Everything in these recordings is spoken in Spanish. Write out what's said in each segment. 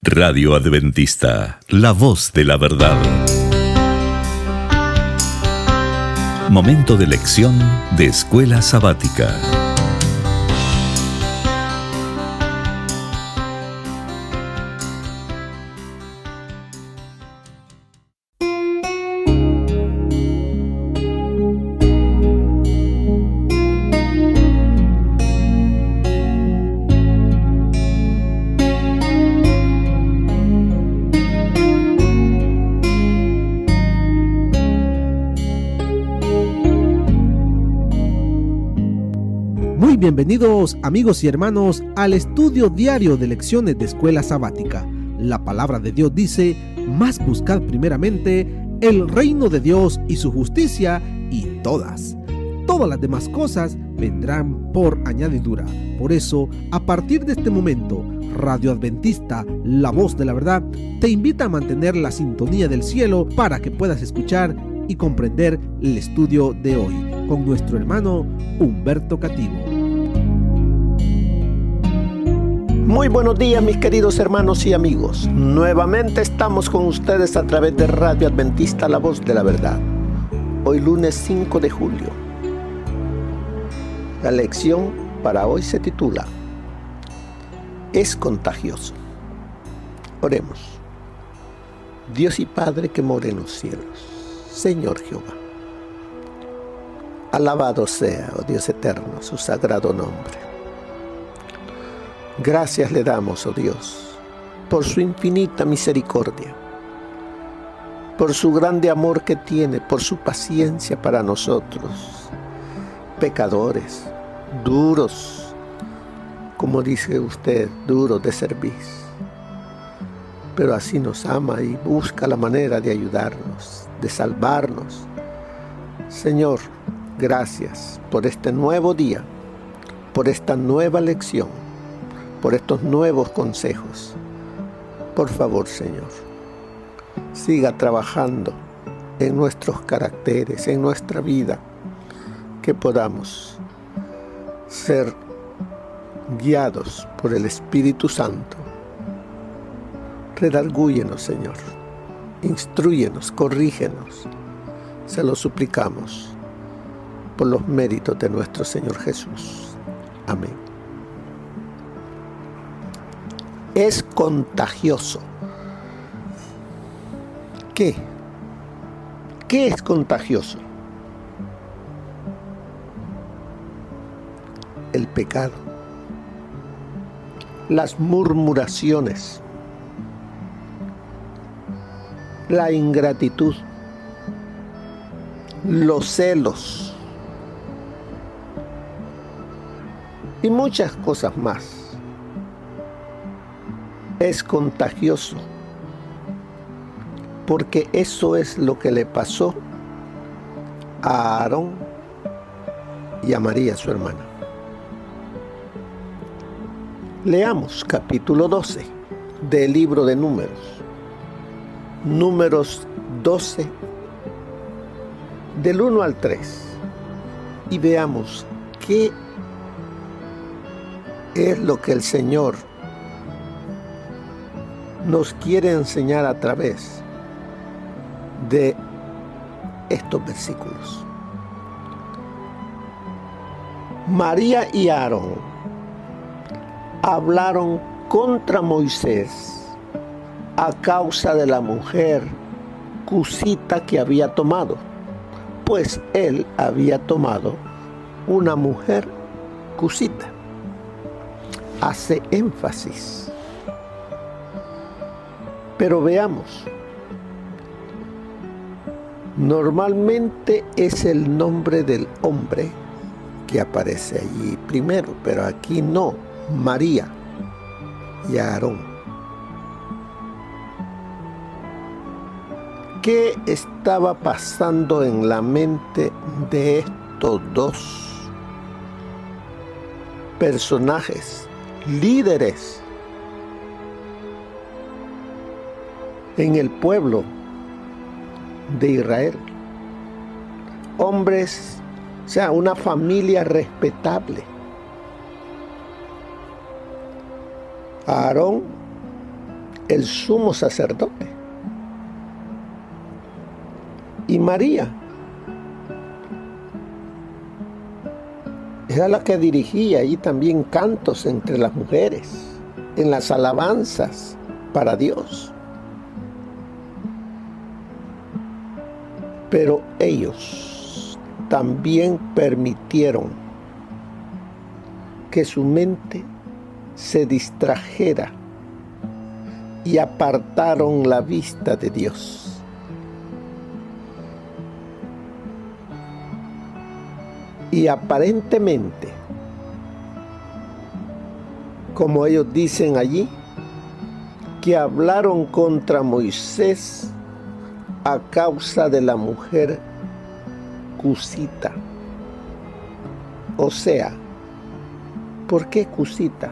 Radio Adventista, la voz de la verdad. Momento de lección de Escuela Sabática. Muy bienvenidos, amigos y hermanos, al estudio diario de lecciones de Escuela Sabática. La palabra de Dios dice: mas buscad primeramente el reino de Dios y su justicia, y todas las demás cosas vendrán por añadidura. Por eso, a partir de este momento, Radio Adventista, la voz de la verdad, te invita a mantener la sintonía del cielo para que puedas escuchar y comprender el estudio de hoy con nuestro hermano Humberto Cativo. Muy buenos días, mis queridos hermanos y amigos. Nuevamente estamos con ustedes a través de Radio Adventista, la voz de la verdad. Hoy lunes 5 de julio. La lección para hoy se titula Es contagioso. Oremos. Dios y Padre que mora en los cielos, Señor Jehová, alabado sea, oh Dios eterno, su sagrado nombre. Gracias le damos, oh Dios, por su infinita misericordia, por su grande amor que tiene, por su paciencia para nosotros, pecadores, duros, como dice usted, duros de servir. Pero así nos ama y busca la manera de ayudarnos, de salvarnos. Señor, gracias por este nuevo día, por esta nueva lección, por estos nuevos consejos. Por favor, Señor, siga trabajando en nuestros caracteres, en nuestra vida, que podamos ser guiados por el Espíritu Santo. Redargúyenos, Señor, instrúyenos, corrígenos, se lo suplicamos por los méritos de nuestro Señor Jesús. Amén. Es contagioso. ¿Qué? ¿Qué es contagioso? El pecado, las murmuraciones, la ingratitud, los celos y muchas cosas más. Es contagioso porque eso es lo que le pasó a Aarón y a María, su hermana. Leamos capítulo 12 del libro de Números 12, del 1 al 3, y veamos qué es lo que el Señor nos quiere enseñar a través de estos versículos. María y Aarón hablaron contra Moisés a causa de la mujer cusita que había tomado, pues él había tomado una mujer cusita. Hace énfasis. Pero veamos. Normalmente es el nombre del hombre que aparece allí primero, pero aquí no. María y Aarón. ¿Qué estaba pasando en la mente de estos dos personajes, líderes en el pueblo de Israel? Hombres, o sea, una familia respetable. Aarón el sumo sacerdote. Y María era la que dirigía ahí también cantos entre las mujeres, en las alabanzas para Dios. Pero ellos también permitieron que su mente se distrajera y apartaron la vista de Dios. Y aparentemente, como ellos dicen allí, que hablaron contra Moisés a causa de la mujer cusita. O sea, ¿por qué cusita?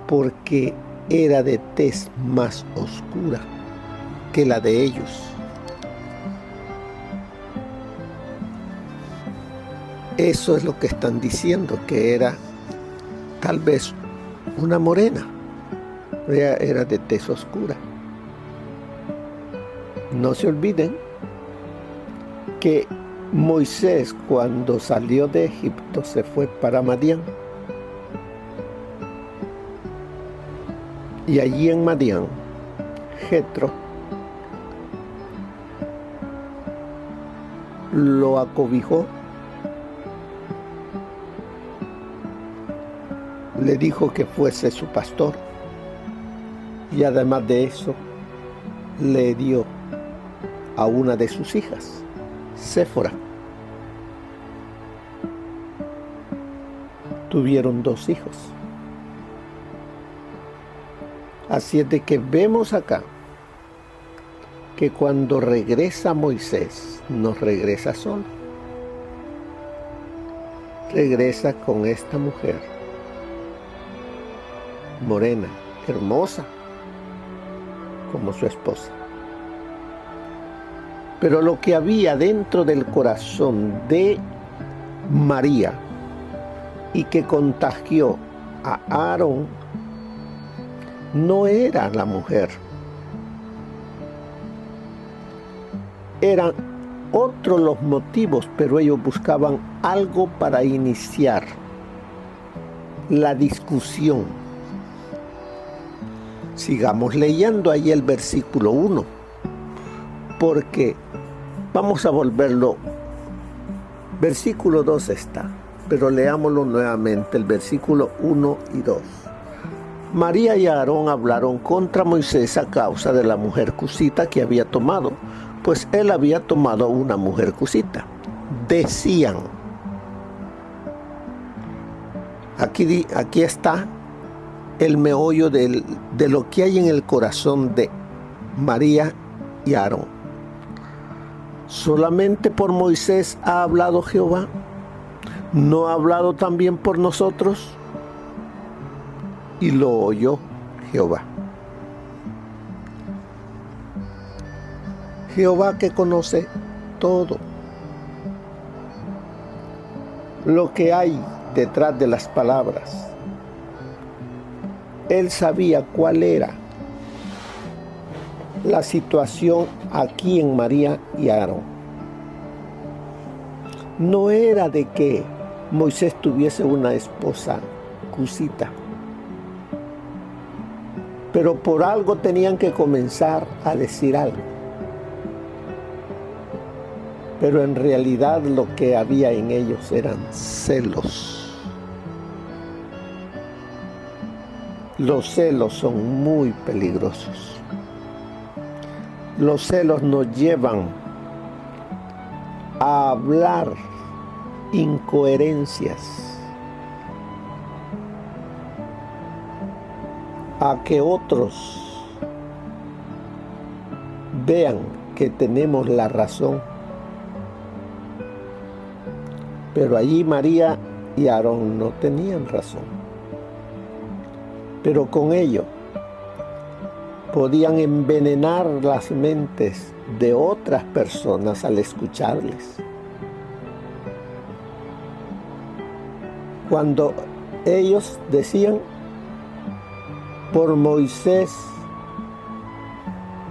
Porque era de tez más oscura que la de ellos. Eso es lo que están diciendo, que era tal vez una morena. Era de tez oscura. No se olviden que Moisés, cuando salió de Egipto, se fue para Madián. Y allí en Madián, Jetro lo acobijó, le dijo que fuese su pastor, y además de eso, le dio a una de sus hijas, Séfora. Tuvieron 2 hijos. Así es de que vemos acá que cuando regresa Moisés, no regresa solo. Regresa con esta mujer, morena, hermosa, como su esposa. Pero lo que había dentro del corazón de María y que contagió a Aarón no era la mujer. Eran otros los motivos, pero ellos buscaban algo para iniciar la discusión. Sigamos leyendo ahí el versículo 1, porque vamos a volverlo. Versículo 2 está, pero leámoslo nuevamente, el versículo 1 y 2. María y Aarón hablaron contra Moisés a causa de la mujer cusita que había tomado, pues él había tomado una mujer cusita. Decían, aquí está el meollo de lo que hay en el corazón de María y Aarón. ¿Solamente por Moisés ha hablado Jehová? ¿No ha hablado también por nosotros? Y lo oyó Jehová. Jehová, que conoce todo lo que hay detrás de las palabras. Él sabía cuál era la situación aquí en María y Aarón. No era de que Moisés tuviese una esposa cusita, pero por algo tenían que comenzar a decir algo. Pero en realidad lo que había en ellos eran celos. Los celos son muy peligrosos. Los celos nos llevan a hablar incoherencias, a que otros vean que tenemos la razón. Pero allí María y Aarón no tenían razón. Pero con ello podían envenenar las mentes de otras personas al escucharles. Cuando ellos decían, por Moisés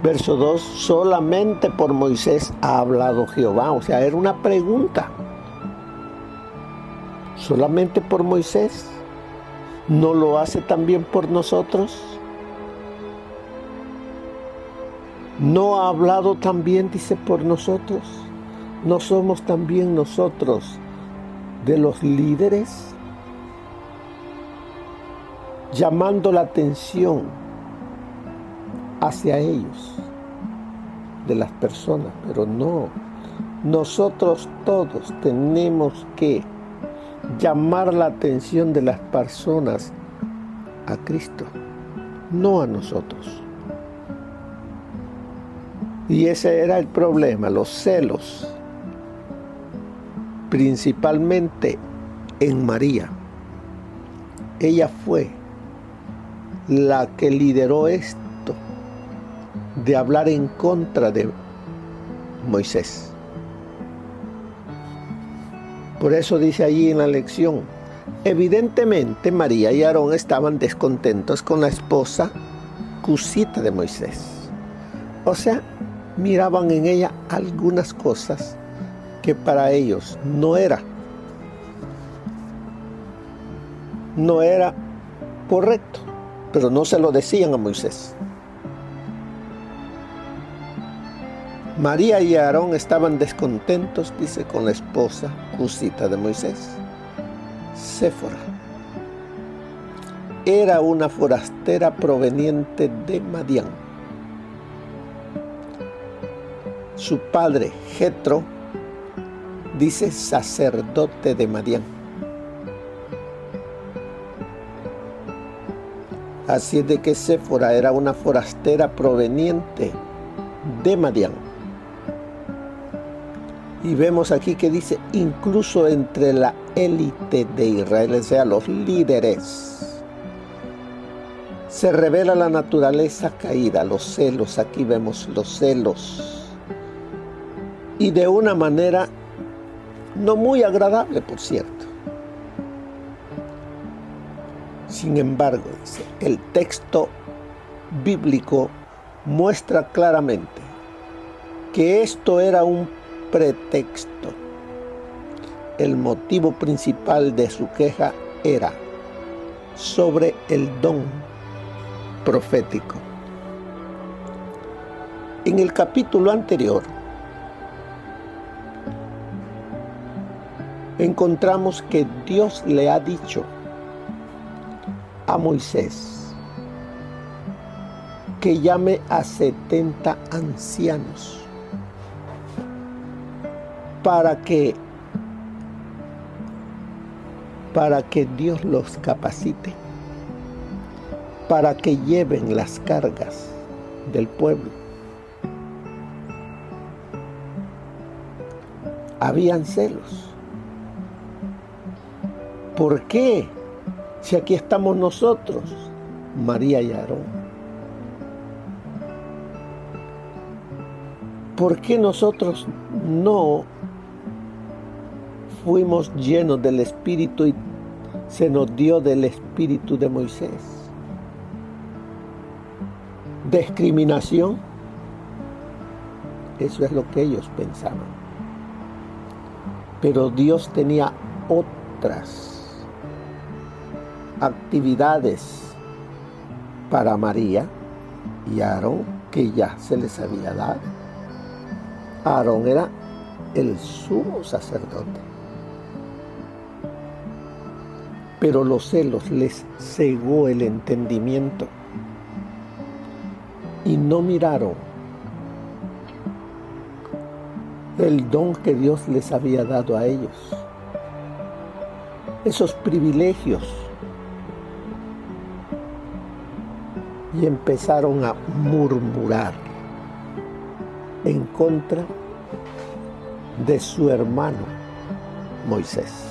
Verso 2, solamente por Moisés ha hablado Jehová. O sea, era una pregunta. Solamente por Moisés. ¿No lo hace también por nosotros? ¿No ha hablado también, dice, por nosotros? ¿No somos también nosotros de los líderes? Llamando la atención hacia ellos, de las personas, pero no. Nosotros todos tenemos que llamar la atención de las personas a Cristo, no a nosotros. Y ese era el problema, los celos, principalmente en María. Ella fue la que lideró esto de hablar en contra de Moisés. Por eso dice allí en la lección, evidentemente María y Aarón estaban descontentos con la esposa cusita de Moisés. O sea, miraban en ella algunas cosas que para ellos no era correcto, pero no se lo decían a Moisés. María y Aarón estaban descontentos, dice, con la esposa cusita de Moisés, Séfora. Era una forastera proveniente de Madián. Su padre, Jetro, dice sacerdote de Madián. Así es de que Séfora era una forastera proveniente de Madián. Y vemos aquí que dice, incluso entre la élite de Israel, o sea, los líderes, se revela la naturaleza caída, los celos. Aquí vemos los celos. Y de una manera no muy agradable, por cierto. Sin embargo, dice, el texto bíblico muestra claramente que esto era un pretexto. El motivo principal de su queja era sobre el don profético. En el capítulo anterior encontramos que Dios le ha dicho a Moisés que llame a 70 ancianos para que Dios los capacite, para que lleven las cargas del pueblo. Habían celos. ¿Por qué? Si aquí estamos nosotros, María y Aarón. ¿Por qué nosotros no fuimos llenos del Espíritu y se nos dio del Espíritu de Moisés? ¿Discriminación? Eso es lo que ellos pensaban. Pero Dios tenía otras actividades para María y Aarón que ya se les había dado. Aarón era el sumo sacerdote. Pero los celos les cegó el entendimiento y no miraron el don que Dios les había dado a ellos, esos privilegios, y empezaron a murmurar en contra de su hermano Moisés.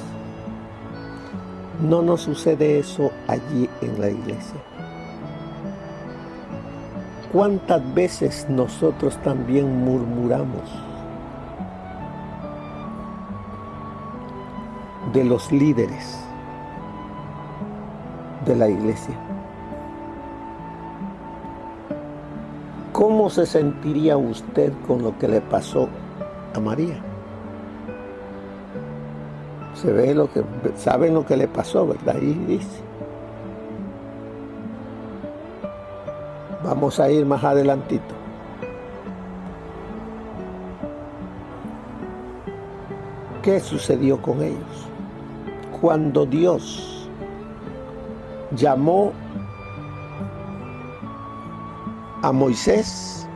No nos sucede eso allí en la iglesia. ¿Cuántas veces nosotros también murmuramos de los líderes de la iglesia? ¿Cómo se sentiría usted con lo que le pasó a María? Saben lo que le pasó, ¿verdad? Ahí dice. Vamos a ir más adelantito. ¿Qué sucedió con ellos? Cuando Dios llamó a Moisés,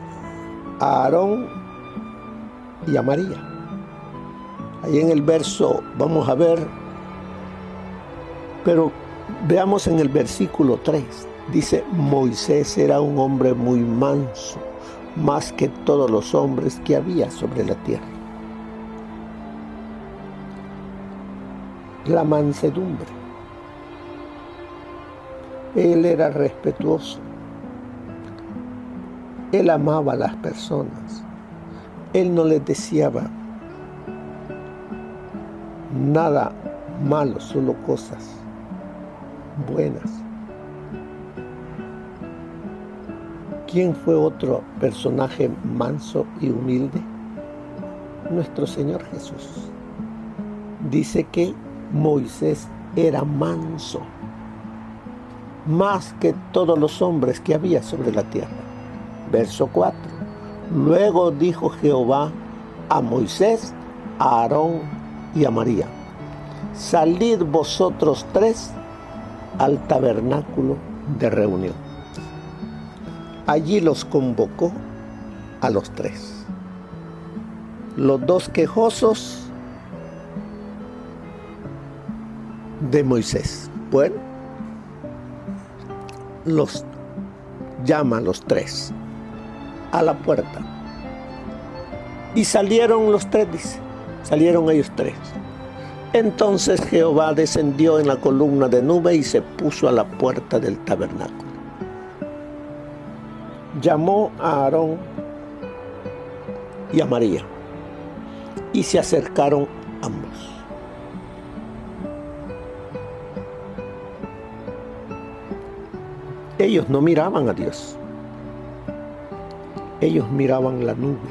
a Aarón y a María. Ahí en el verso, vamos a ver, pero veamos en el versículo 3. Dice, Moisés era un hombre muy manso, más que todos los hombres que había sobre la tierra. La mansedumbre. Él era respetuoso. Él amaba a las personas. Él no les deseaba nada malo, solo cosas buenas. ¿Quién fue otro personaje manso y humilde? Nuestro Señor Jesús. Dice que Moisés era manso, más que todos los hombres que había sobre la tierra. Verso 4. Luego dijo Jehová a Moisés, a Aarón y a María: salid vosotros tres al tabernáculo de reunión. Allí los convocó a los tres. Los dos quejosos de Moisés. Bueno, los llama a los tres a la puerta. Y salieron los tres, dice. Salieron ellos tres. Entonces Jehová descendió en la columna de nube y se puso a la puerta del tabernáculo. Llamó a Aarón y a María, y se acercaron ambos. Ellos no miraban a Dios. Ellos miraban la nube.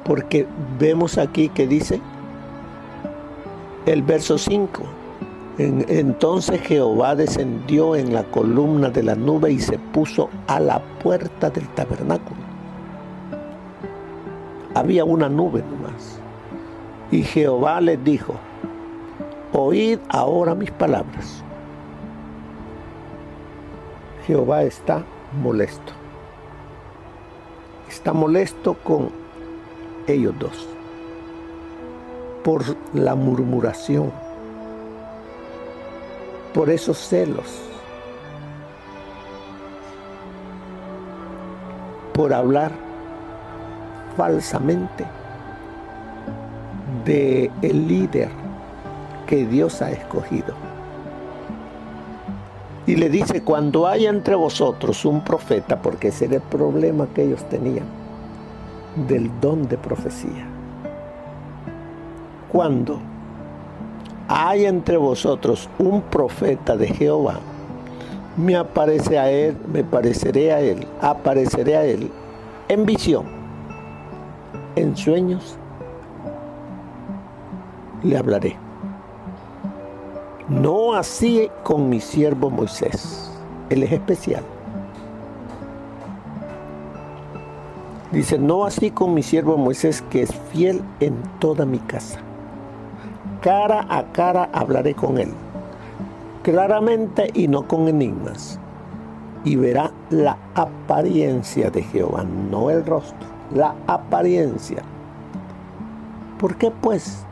Porque vemos aquí que dice el verso 5. Entonces Jehová descendió en la columna de la nube y se puso a la puerta del tabernáculo. Había una nube nomás. Y Jehová les dijo: oíd ahora mis palabras. Jehová está molesto. Está molesto con ellos dos por la murmuración, por esos celos, por hablar falsamente de el líder que Dios ha escogido. Y le dice: cuando haya entre vosotros un profeta, porque ese era el problema que ellos tenían, del don de profecía. Cuando haya entre vosotros un profeta de Jehová, apareceré a él en visión, en sueños, le hablaré. No así con mi siervo Moisés. Él es especial. Dice: no así con mi siervo Moisés, que es fiel en toda mi casa. Cara a cara hablaré con él, claramente y no con enigmas. Y verá la apariencia de Jehová, no el rostro, la apariencia. ¿Por qué pues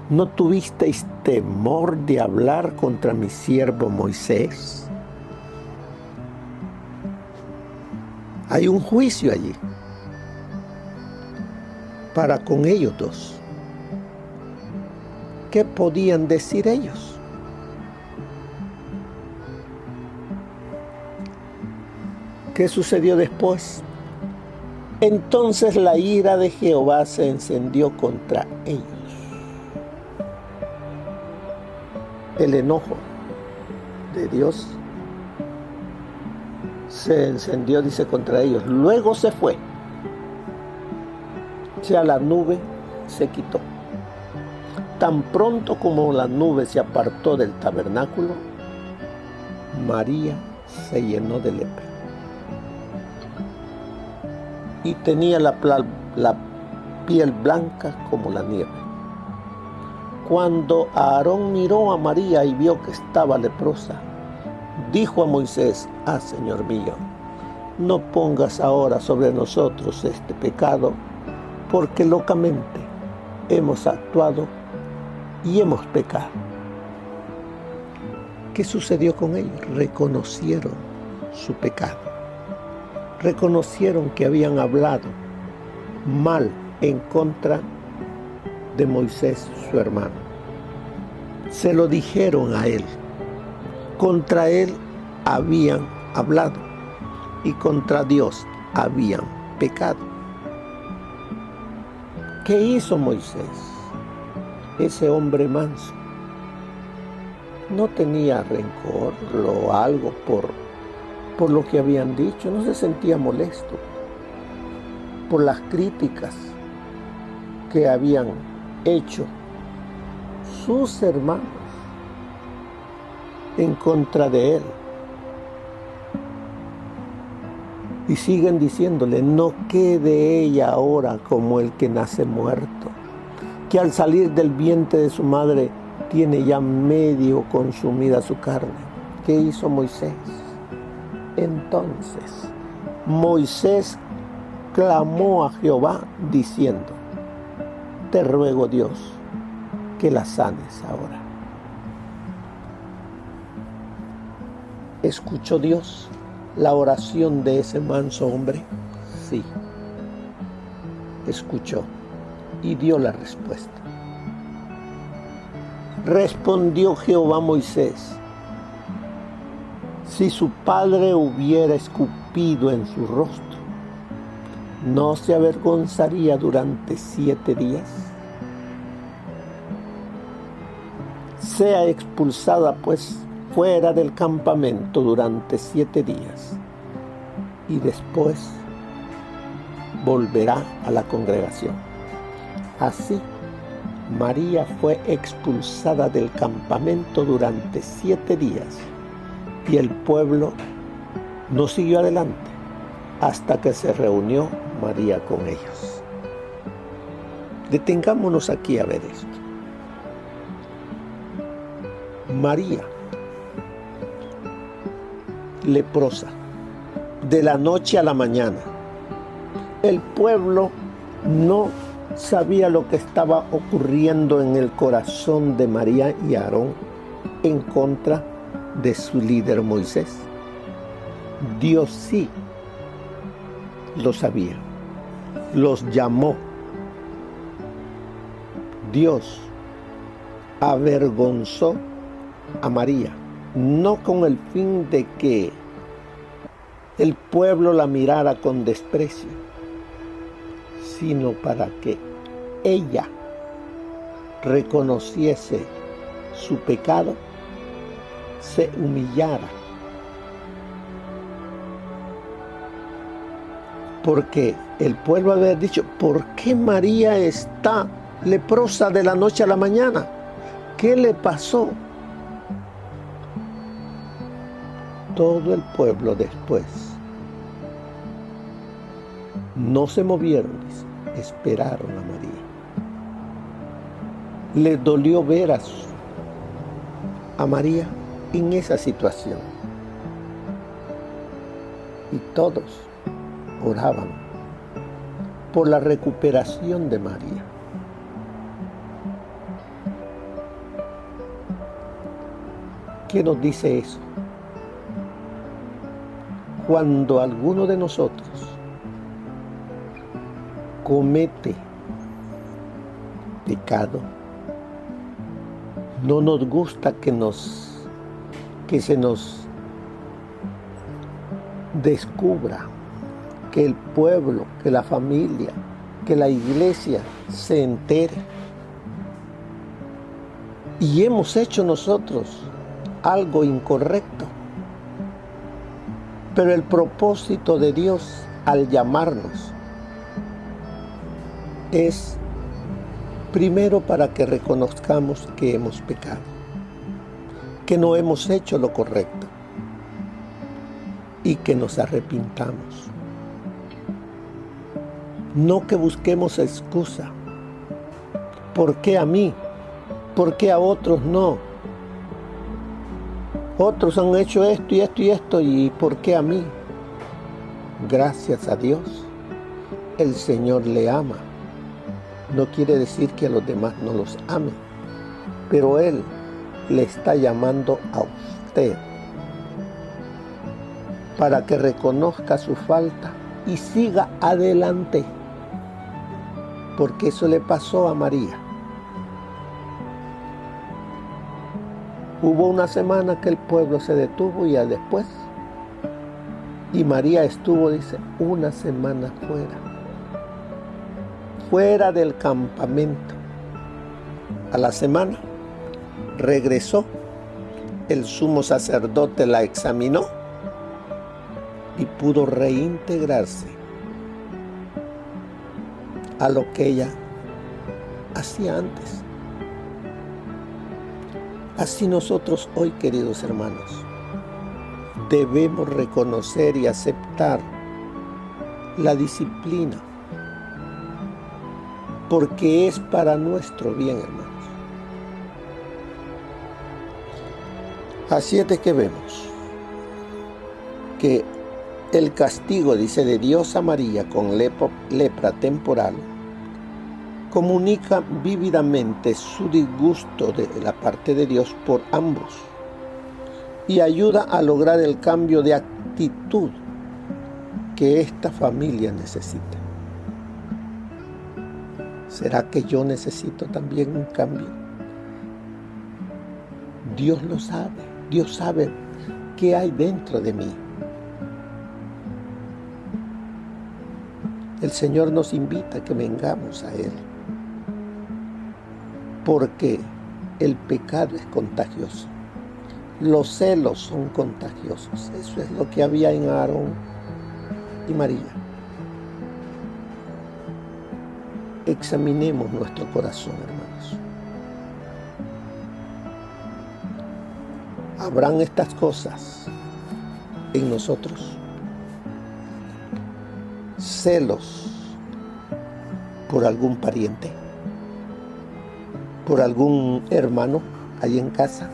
no tuvisteis temor de hablar contra mi siervo Moisés? Hay un juicio allí para con ellos dos. ¿Qué podían decir ellos? ¿Qué sucedió después? Entonces la ira de Jehová se encendió contra ellos. El enojo de Dios se encendió, dice, contra ellos. Luego se fue. O sea, la nube se quitó. Tan pronto como la nube se apartó del tabernáculo, María se llenó de lepra. Y tenía la piel blanca como la nieve. Cuando Aarón miró a María y vio que estaba leprosa, dijo a Moisés: Señor mío, no pongas ahora sobre nosotros este pecado, porque locamente hemos actuado y hemos pecado. ¿Qué sucedió con ellos? Reconocieron su pecado. Reconocieron que habían hablado mal en contra de Moisés, su hermano. Se lo dijeron a él. Contra él habían hablado y contra Dios habían pecado. ¿Qué hizo Moisés? Ese hombre manso no tenía rencor o algo por lo que habían dicho, no se sentía molesto por las críticas que habían hecho sus hermanos en contra de él. Y siguen diciéndole: no quede ella ahora como el que nace muerto, que al salir del vientre de su madre tiene ya medio consumida su carne. ¿Qué hizo Moisés? Entonces Moisés clamó a Jehová diciendo: te ruego, Dios, que la sanes ahora. ¿Escuchó Dios la oración de ese manso hombre? Sí, escuchó y dio la respuesta. Respondió Jehová a Moisés: si su padre hubiera escupido en su rostro, ¿no se avergonzaría durante 7 días? Sea expulsada pues fuera del campamento durante 7 días y después volverá a la congregación. Así, María fue expulsada del campamento durante 7 días y el pueblo no siguió adelante hasta que se reunió María con ellos. Detengámonos aquí a ver esto. María, leprosa, de la noche a la mañana. El pueblo no sabía lo que estaba ocurriendo en el corazón de María y Aarón en contra de su líder Moisés. Dios sí lo sabía, los llamó. Dios avergonzó a María, no con el fin de que el pueblo la mirara con desprecio, sino para que ella reconociese su pecado, se humillara. Porque el pueblo había dicho: ¿por qué María está leprosa de la noche a la mañana? ¿Qué le pasó? Todo el pueblo después no se movieron, esperaron a María. Les dolió ver a María en esa situación. Y todos oraban por la recuperación de María. ¿Qué nos dice eso? Cuando alguno de nosotros comete pecado, no nos gusta que se nos descubra, que el pueblo, que la familia, que la iglesia se entere. Y hemos hecho nosotros algo incorrecto. Pero el propósito de Dios al llamarnos es primero para que reconozcamos que hemos pecado, que no hemos hecho lo correcto y que nos arrepintamos. No que busquemos excusa. ¿Por qué a mí? ¿Por qué a otros no? Otros han hecho esto y esto y esto, ¿y por qué a mí? Gracias a Dios, el Señor le ama. No quiere decir que a los demás no los ame, pero Él le está llamando a usted para que reconozca su falta y siga adelante, porque eso le pasó a María. Hubo una semana que el pueblo se detuvo y ya después, y María estuvo, dice, una semana fuera del campamento. A la semana regresó, el sumo sacerdote la examinó y pudo reintegrarse a lo que ella hacía antes. Así nosotros hoy, queridos hermanos, debemos reconocer y aceptar la disciplina, porque es para nuestro bien, hermanos. Así es de que vemos que el castigo, dice, de Dios a María con lepra temporal comunica vívidamente su disgusto de la parte de Dios por ambos y ayuda a lograr el cambio de actitud que esta familia necesita. ¿Será que yo necesito también un cambio? Dios lo sabe, Dios sabe qué hay dentro de mí. El Señor nos invita a que vengamos a Él, porque el pecado es contagioso. Los celos son contagiosos. Eso es lo que había en Aarón y María. Examinemos nuestro corazón, hermanos. ¿Habrán estas cosas en nosotros? Celos por algún pariente, por algún hermano allí en casa,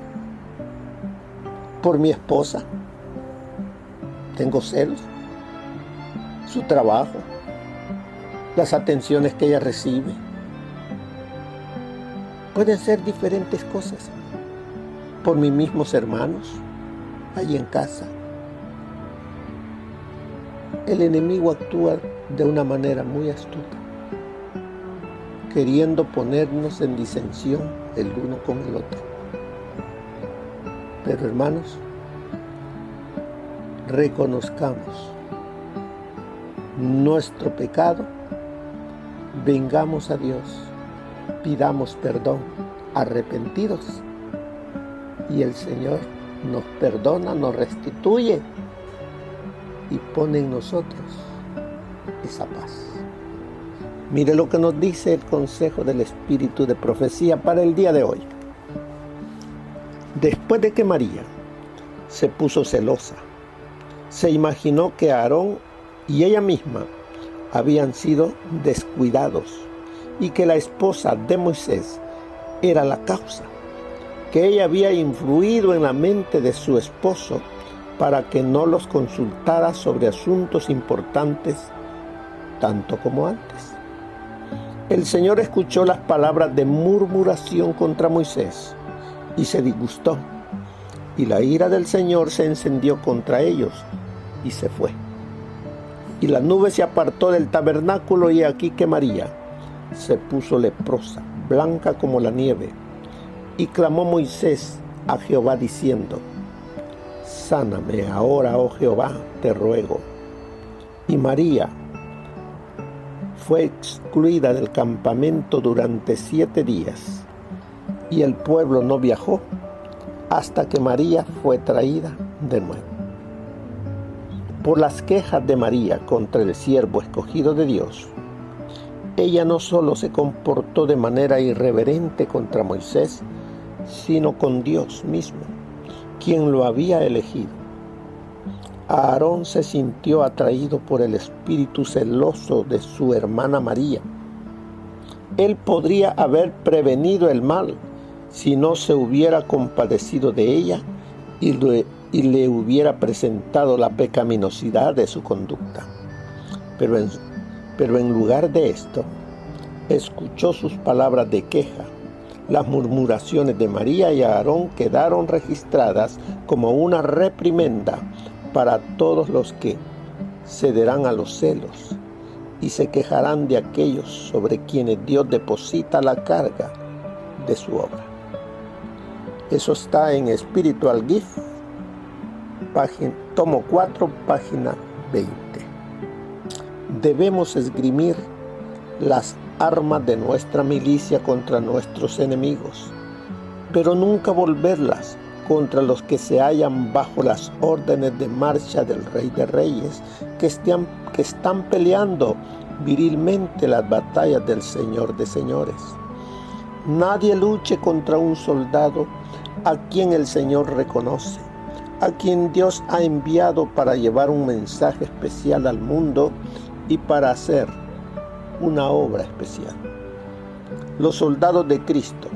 por mi esposa. Tengo celos, su trabajo, las atenciones que ella recibe. Pueden ser diferentes cosas. Por mis mismos hermanos allí en casa. El enemigo actúa de una manera muy astuta, queriendo ponernos en disensión el uno con el otro. Pero hermanos, reconozcamos nuestro pecado, vengamos a Dios, pidamos perdón, arrepentidos, y el Señor nos perdona, nos restituye y pone en nosotros esa paz. Mire lo que nos dice el consejo del Espíritu de profecía para el día de hoy. Después de que María se puso celosa, se imaginó que Aarón y ella misma habían sido descuidados y que la esposa de Moisés era la causa, que ella había influido en la mente de su esposo para que no los consultara sobre asuntos importantes tanto como antes. El Señor escuchó las palabras de murmuración contra Moisés y se disgustó, y la ira del Señor se encendió contra ellos y se fue. Y la nube se apartó del tabernáculo, y aquí que María se puso leprosa, blanca como la nieve, y clamó Moisés a Jehová diciendo: sáname ahora, oh Jehová, te ruego. Y María fue excluida del campamento durante 7 días, y el pueblo no viajó hasta que María fue traída de nuevo. Por las quejas de María contra el siervo escogido de Dios, ella no solo se comportó de manera irreverente contra Moisés, sino con Dios mismo, quien lo había elegido. Aarón se sintió atraído por el espíritu celoso de su hermana María. Él podría haber prevenido el mal si no se hubiera compadecido de ella y le hubiera presentado la pecaminosidad de su conducta. Pero en lugar de esto, escuchó sus palabras de queja. Las murmuraciones de María y Aarón quedaron registradas como una reprimenda para todos los que cederán a los celos y se quejarán de aquellos sobre quienes Dios deposita la carga de su obra. Eso está en Spiritual Gift, tomo 4, página 20. Debemos esgrimir las armas de nuestra milicia contra nuestros enemigos, pero nunca volverlas contra los que se hallan bajo las órdenes de marcha del Rey de Reyes, que están peleando virilmente las batallas del Señor de Señores. Nadie luche contra un soldado a quien el Señor reconoce, a quien Dios ha enviado para llevar un mensaje especial al mundo y para hacer una obra especial. Los soldados de Cristo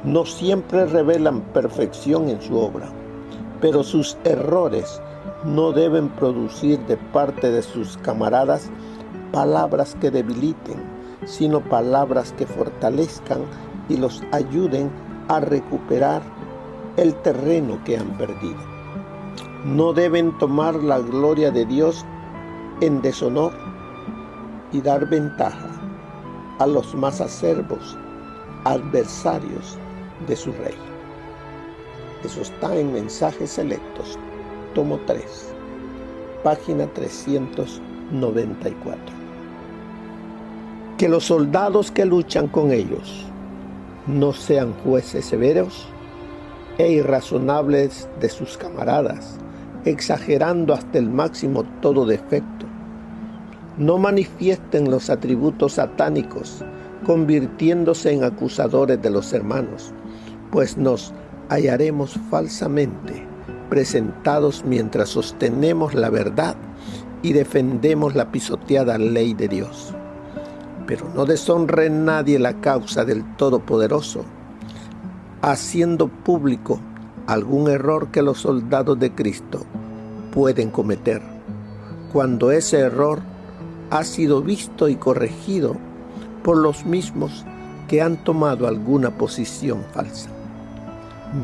no siempre revelan perfección en su obra, pero sus errores no deben producir de parte de sus camaradas palabras que debiliten, sino palabras que fortalezcan y los ayuden a recuperar el terreno que han perdido. No deben tomar la gloria de Dios en deshonor y dar ventaja a los más acerbos adversarios de su rey. Eso está en Mensajes Selectos, tomo 3, página 394. Que los soldados que luchan con ellos no sean jueces severos e irrazonables de sus camaradas, exagerando hasta el máximo todo defecto. No manifiesten los atributos satánicos, convirtiéndose en acusadores de los hermanos, pues nos hallaremos falsamente presentados mientras sostenemos la verdad y defendemos la pisoteada ley de Dios. Pero no deshonre nadie la causa del Todopoderoso, haciendo público algún error que los soldados de Cristo pueden cometer, cuando ese error ha sido visto y corregido por los mismos que han tomado alguna posición falsa.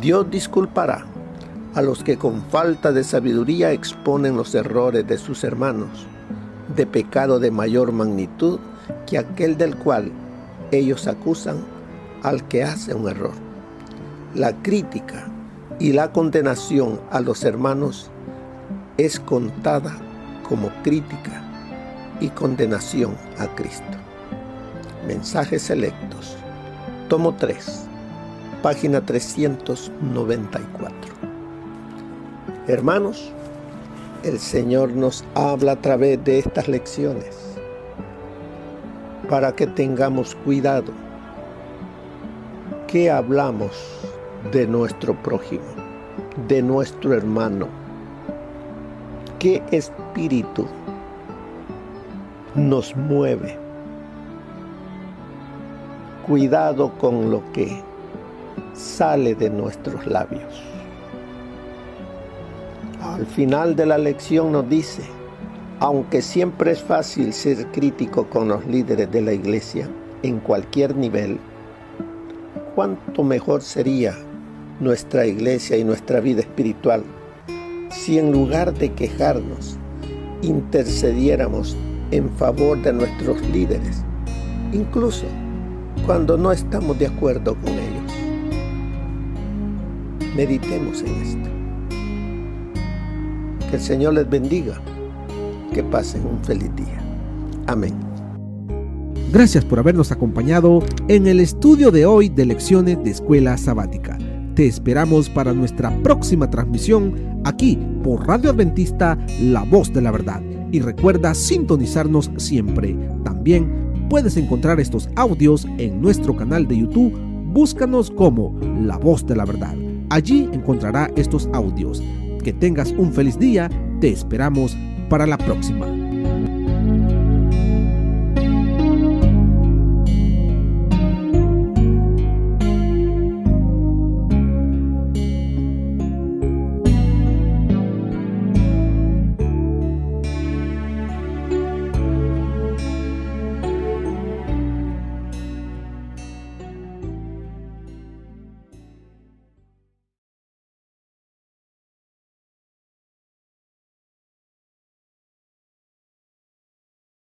Dios disculpará a los que con falta de sabiduría exponen los errores de sus hermanos, de pecado de mayor magnitud que aquel del cual ellos acusan al que hace un error. La crítica y la condenación a los hermanos es contada como crítica y condenación a Cristo. Mensajes Selectos, tomo 3, página 394. Hermanos, el Señor nos habla a través de estas lecciones para que tengamos cuidado. ¿Qué hablamos de nuestro prójimo, de nuestro hermano? ¿Qué espíritu nos mueve? Cuidado con lo que sale de nuestros labios. Al final de la lección nos dice: aunque siempre es fácil ser crítico con los líderes de la iglesia en cualquier nivel, ¿cuánto mejor sería nuestra iglesia y nuestra vida espiritual si en lugar de quejarnos, intercediéramos en favor de nuestros líderes, incluso cuando no estamos de acuerdo con ellos? Meditemos en esto. Que el Señor les bendiga. Que pasen un feliz día. Amén. Gracias por habernos acompañado en el estudio de hoy de Lecciones de Escuela Sabática. Te esperamos para nuestra próxima transmisión aquí por Radio Adventista, La Voz de la Verdad. Y recuerda sintonizarnos siempre. También puedes encontrar estos audios en nuestro canal de YouTube. Búscanos como La Voz de la Verdad. Allí encontrará estos audios. Que tengas un feliz día. Te esperamos para la próxima.